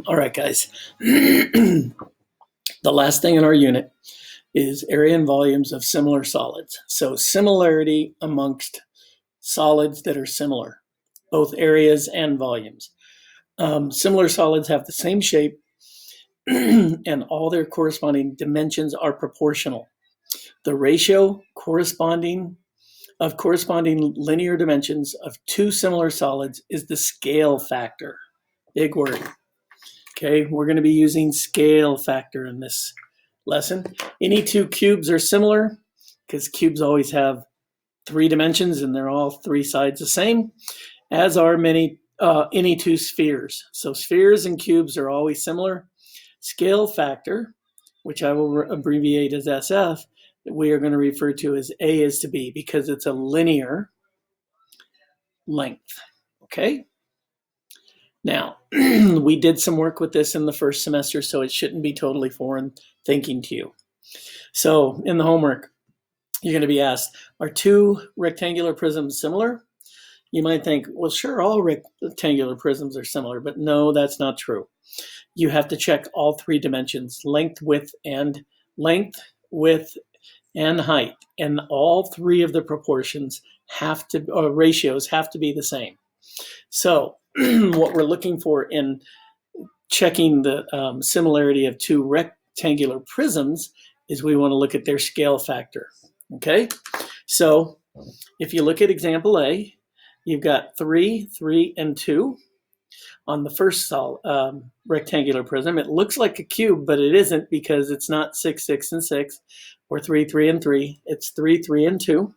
All right, guys. The last thing in our unit is area and volumes of similar solids. So similarity amongst solids that are similar, both areas and volumes. Similar solids have the same shape and all their corresponding dimensions are proportional. The ratio corresponding linear dimensions of two similar solids is the scale factor. Big word. Okay, we're going to be using scale factor in this lesson. Any two cubes are similar because cubes always have three dimensions and they're all three sides the same, as are any two spheres. So spheres and cubes are always similar. Scale factor, which I will abbreviate as SF, we are going to refer to as A is to B because it's a linear length. Okay? Now, we did some work with this in the first semester, so it shouldn't be totally foreign thinking to you. So in the homework, you're going to be asked, are two rectangular prisms similar? You might think, well, sure, all rectangular prisms are similar, but no, that's not true. You have to check all three dimensions, length, width, and height. And all three of the proportions ratios have to be the same. So what we're looking for in checking the similarity of two rectangular prisms is we want to look at their scale factor. Okay, so if you look at example A, you've got 3, 3, and 2 on the first rectangular prism. It looks like a cube, but it isn't because it's not 6, 6, and 6, or 3, 3, and 3. It's 3, 3, and 2.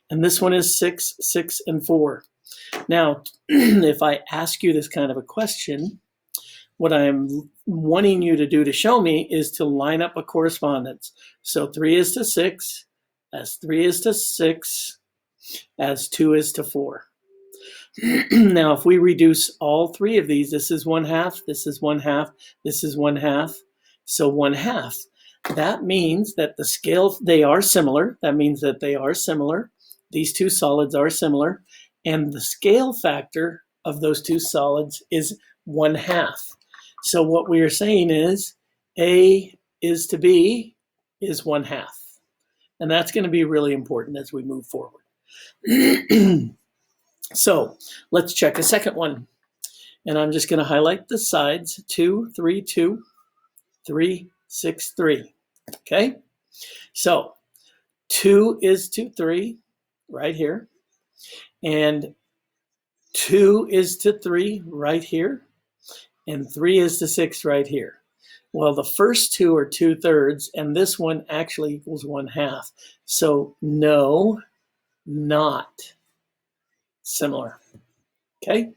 And this one is 6, 6, and 4. Now, if I ask you this kind of a question, what I'm wanting you to do to show me is to line up a correspondence. So 3 is to 6, as 3 is to 6, as 2 is to 4. Now, if we reduce all three of these, this is 1/2, this is 1/2, this is 1/2, so 1/2. That means that the scale, they are similar. That means that they are similar. These two solids are similar. And the scale factor of those two solids is 1/2. So what we are saying is A is to B is 1/2. And that's going to be really important as we move forward. So let's check a second one. And I'm just going to highlight the sides, 2, 3, 2, 3, 6, 3. Okay? So 2 is to 3 right here. And 2 is to 3 right here. And 3 is to 6 right here. Well, the first two are 2/3, and this one actually equals 1/2. So no, not similar. Okay?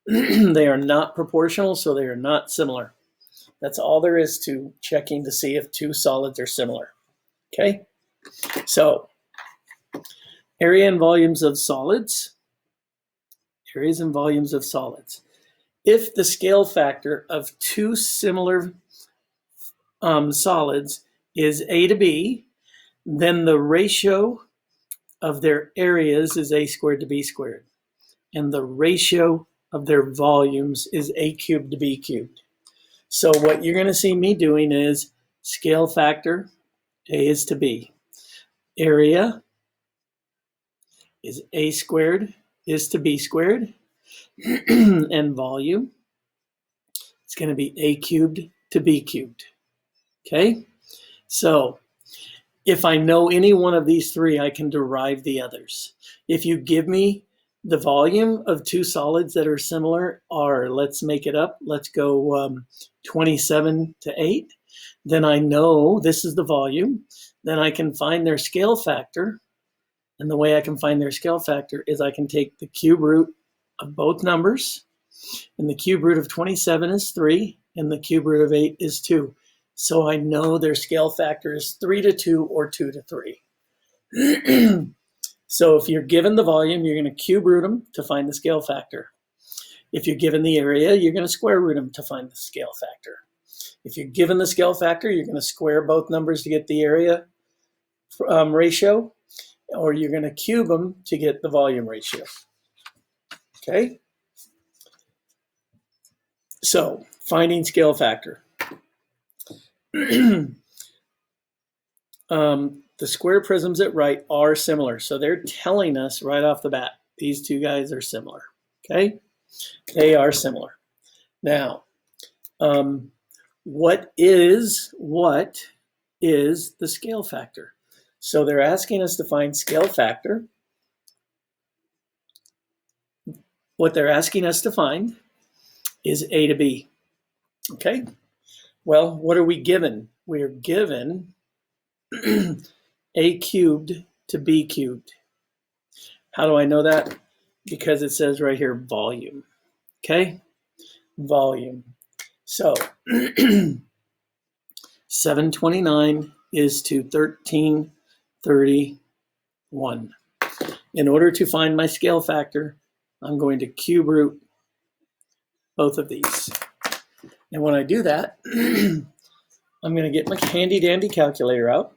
They are not proportional, so they are not similar. That's all there is to checking to see if two solids are similar. Okay? So, area and volumes of solids. Areas and volumes of solids. If the scale factor of two similar solids is A to B, then the ratio of their areas is A squared to B squared. And the ratio of their volumes is A cubed to B cubed. So what you're going to see me doing is scale factor, A is to B. Area is A squared is to B squared. And volume, it's going to be A cubed to B cubed. Okay? So if I know any one of these three, I can derive the others. If you give me the volume of two solids that are similar, or let's make it up, let's go 27 to 8, then I know this is the volume. Then I can find their scale factor. And the way I can find their scale factor is I can take the cube root of both numbers. And the cube root of 27 is 3, and the cube root of 8 is 2. So I know their scale factor is 3 to 2 or 2 to 3. So if you're given the volume, you're going to cube root them to find the scale factor. If you're given the area, you're going to square root them to find the scale factor. If you're given the scale factor, you're going to square both numbers to get the area ratio, or you're going to cube them to get the volume ratio. Okay? So finding scale factor. The square prisms at right are similar. So they're telling us right off the bat, these two guys are similar. Okay? They are similar. Now, what is the scale factor? So they're asking us to find scale factor. What they're asking us to find is A to B. Okay? Well, what are we given? We are given A cubed to B cubed. How do I know that? Because it says right here, volume. Okay? Volume. So 729 is to 1331. In order to find my scale factor, I'm going to cube root both of these. And when I do that, I'm going to get my handy dandy calculator out.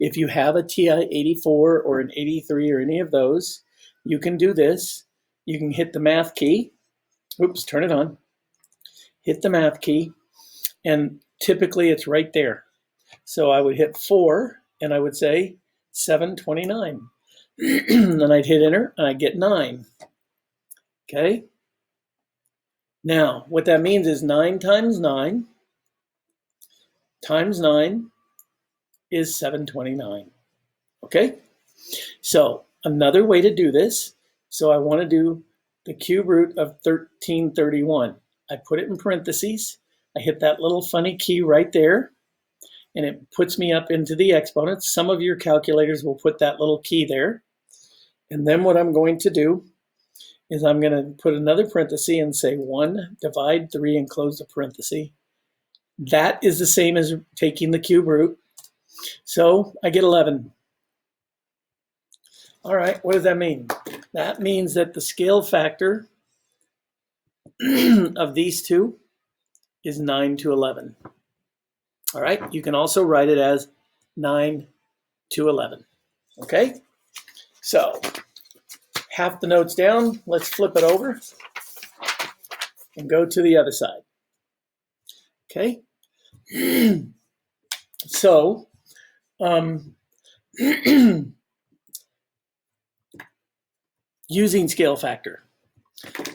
If you have a TI-84 or an 83 or any of those, you can do this. You can hit the math key. Oops, turn it on. Hit the math key, and typically it's right there. So I would hit 4, and I would say 729. Then I'd hit enter, and I'd get 9. Okay? Now, what that means is 9 times 9 times 9 is 729. Okay? So another way to do this, so I want to do the cube root of 1331. I put it in parentheses. I hit that little funny key right there, and it puts me up into the exponents. Some of your calculators will put that little key there. And then what I'm going to do is I'm going to put another parenthesis and say 1 divide 3 and close the parenthesis. That is the same as taking the cube root. So I get 11. All right, what does that mean? That means that the scale factor of these two is 9 to 11. All right, you can also write it as 9 to 11. Okay, so half the notes down, let's flip it over and go to the other side. Okay, so using scale factor,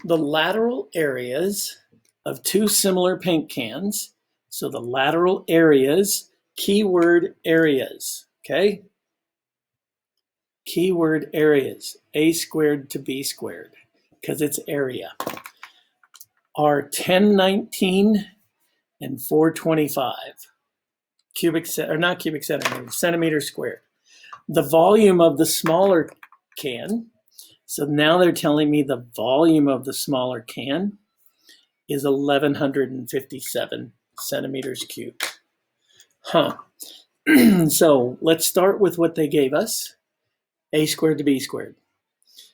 the lateral areas of two similar paint cans, so the lateral areas, keyword areas, okay? Keyword areas, A squared to B squared, because it's area, are 1019 and 425 centimeters squared. The volume of the smaller can, so now they're telling me the volume of the smaller can is 1157 centimeters cubed. So let's start with what they gave us, A squared to B squared.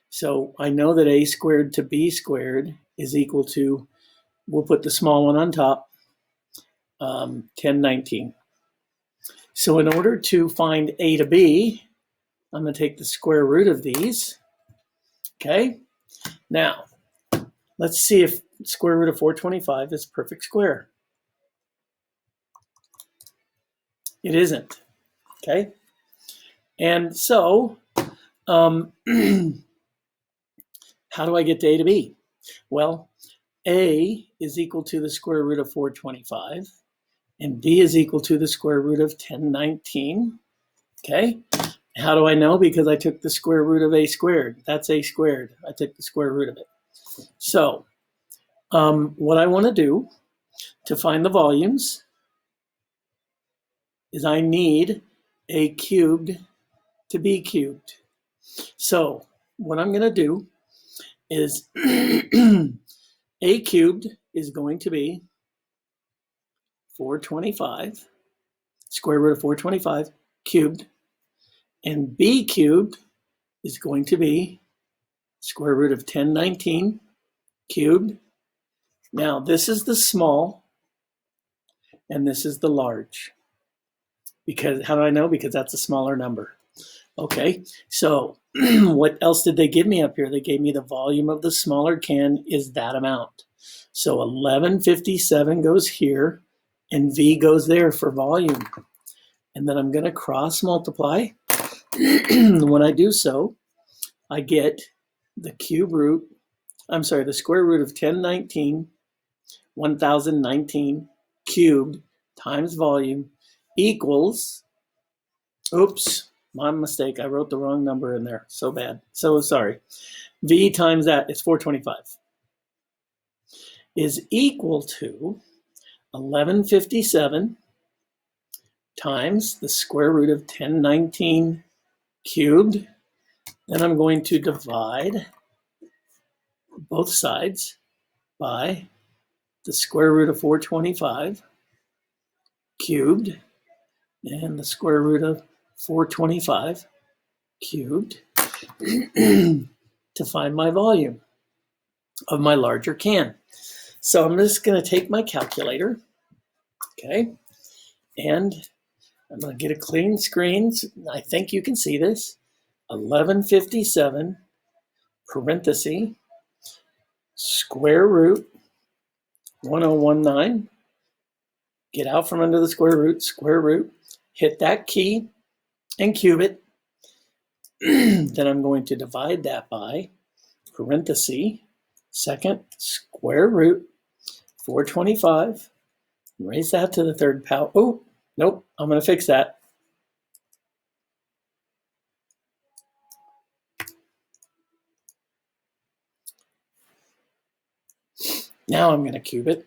So I know that A squared to B squared is equal to, we'll put the small one on top, 1019. So in order to find A to B, I'm going to take the square root of these. Okay, now let's see if square root of 425 is perfect square. It isn't. Okay, and so how do I get to A to B? Well, A is equal to the square root of 425, and B is equal to the square root of 1019. Okay, how do I know? Because I took the square root of A squared. That's A squared. I took the square root of it. So what I want to do to find the volumes is I need A cubed to B cubed. So what I'm going to do is A cubed is going to be 425, square root of 425 cubed, and B cubed is going to be square root of 1019 cubed. Now this is the small and this is the large. Because how do I know? Because that's a smaller number. Okay, so what else did they give me up here? They gave me the volume of the smaller can is that amount. So 1157 goes here, and V goes there for volume. And then I'm going to cross multiply. When I do so, I get the the square root of 1019 cubed times volume equals, oops, my mistake. I wrote the wrong number in there. So bad. So sorry. V times that is 425 is equal to 1157 times the square root of 1019 cubed. Then I'm going to divide both sides by the square root of 425 cubed and the square root of 425 cubed to find my volume of my larger can. So I'm just going to take my calculator, okay, and I'm going to get a clean screen. I think you can see this. 1157 parenthesis square root 1019. Get out from under the square root, hit that key and cube it. Then I'm going to divide that by parenthesis second square root 425. Raise that to the third power. Oh, nope, I'm going to fix that. Now I'm going to cube it.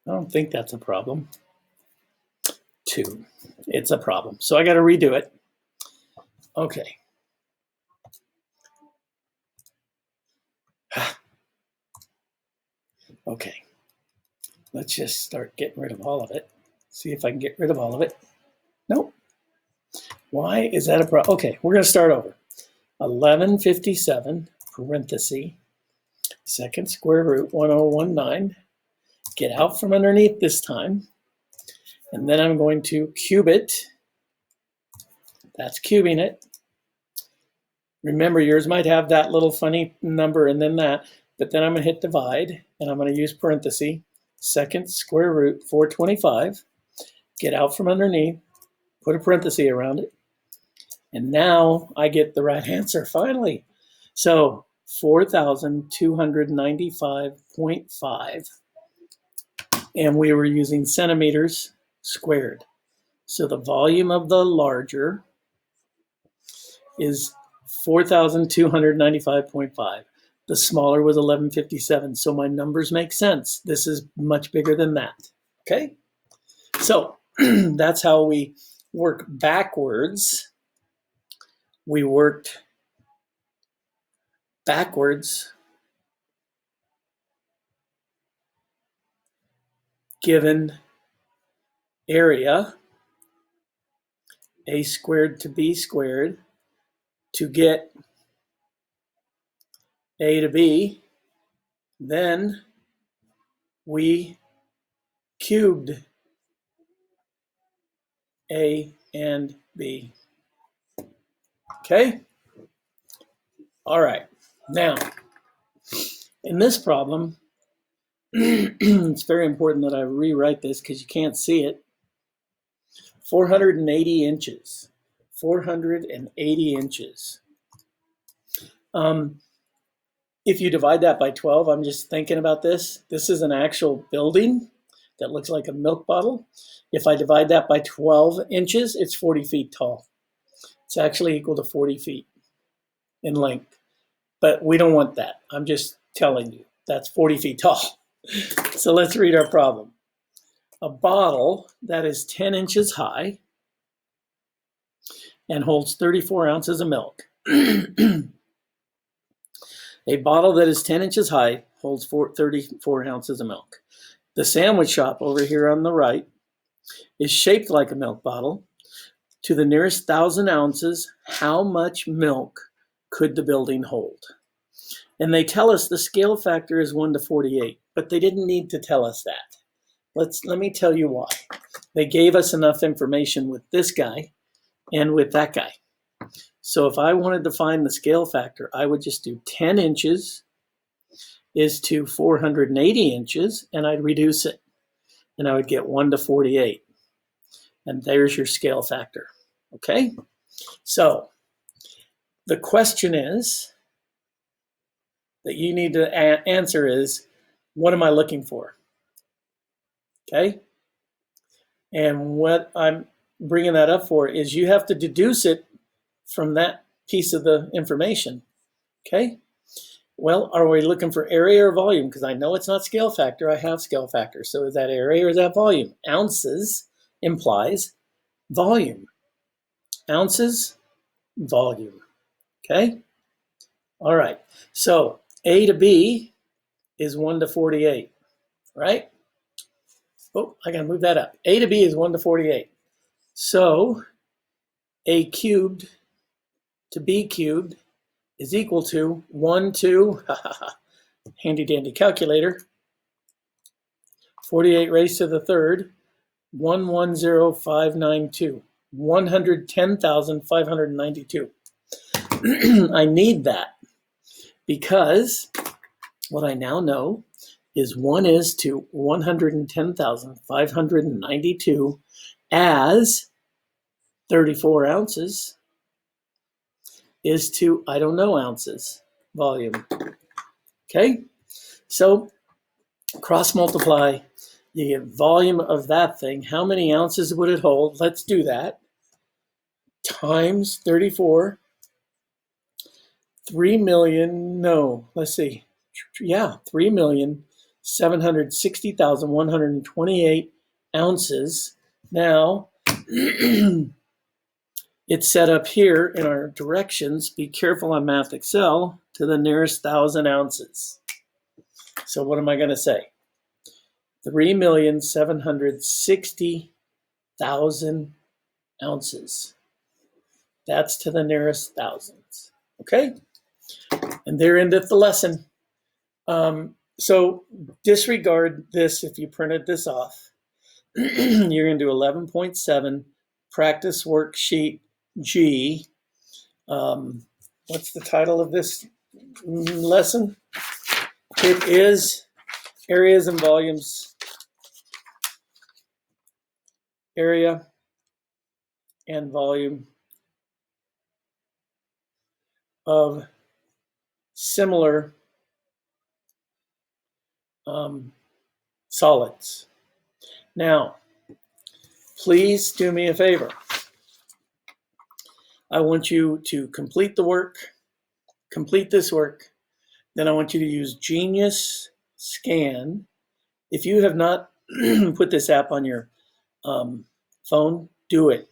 I don't think that's a problem. 2. It's a problem. So I got to redo it. Okay. Okay. Let's just start getting rid of all of it. See if I can get rid of all of it. Nope. Why is that a problem? Okay, we're going to start over. 1157 parenthesis second square root 1019. Get out from underneath this time. And then I'm going to cube it. That's cubing it. Remember, yours might have that little funny number and then that. But then I'm going to hit divide. And I'm going to use parenthesis second square root 425. Get out from underneath. Put a parenthesis around it. And now I get the right answer finally. So 4,295.5. And we were using centimeters squared. So the volume of the larger is 4,295.5. The smaller was 1157. So my numbers make sense. This is much bigger than that. Okay? So that's how we work backwards. We worked backwards given area, a squared to b squared, to get a to b. Then we cubed a and b. Okay? All right. Now, in this problem, it's very important that I rewrite this because you can't see it. 480 inches. 480 inches. If you divide that by 12, I'm just thinking about this. This is an actual building that looks like a milk bottle. If I divide that by 12 inches, it's 40 feet tall. It's actually equal to 40 feet in length. But we don't want that. I'm just telling you, that's 40 feet tall. So let's read our problem. A bottle that is 10 inches high and holds 34 ounces of milk. A bottle that is 10 inches high holds 34 ounces of milk. The sandwich shop over here on the right is shaped like a milk bottle. To the nearest 1,000 ounces, how much milk could the building hold? And they tell us the scale factor is 1 to 48, but they didn't need to tell us that. Let me tell you why. They gave us enough information with this guy and with that guy. So if I wanted to find the scale factor, I would just do 10 inches is to 480 inches, and I'd reduce it, and I would get 1 to 48. And there's your scale factor, okay? So the question is that you need to answer is, what am I looking for? Okay? And what I'm bringing that up for is you have to deduce it from that piece of the information, okay? Well, are we looking for area or volume? Because I know it's not scale factor, I have scale factor. So is that area or is that volume? Ounces implies volume. Ounces, volume, okay? All right, so A to B is 1 to 48, right? Oh, I gotta move that up. A to B is 1 to 48. So A cubed to B cubed is equal to 1 to, handy dandy calculator, 48 raised to the third, 110,592, 110,592. I need that because what I now know is 1 is to 110,592 as 34 ounces is to, I don't know, ounces, volume. Okay, so cross multiply, you get volume of that thing. How many ounces would it hold? Let's do that. Times 34, 3 million, no, let's see. Yeah, 3,760,128 ounces. Now, it's set up here in our directions. Be careful on Math Excel, to the nearest 1,000 ounces. So what am I going to say? 3,760,000 ounces. That's to the nearest thousands. Okay? And there endeth the lesson. So disregard this if you printed this off. You're going to do 11.7, practice worksheet G. What's the title of this lesson? It is areas and volumes, area and volume of similar solids. Now, please do me a favor. I want you to complete the work, complete this work. Then I want you to use Genius Scan. If you have not put this app on your phone, do it.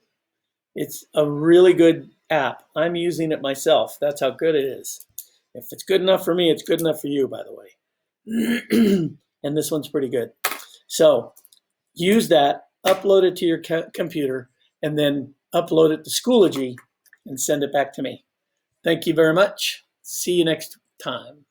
It's a really good app. I'm using it myself. That's how good it is. If it's good enough for me, it's good enough for you, by the way. And this one's pretty good. So use that, upload it to your computer, and then upload it to Schoology and send it back to me. Thank you very much. See you next time.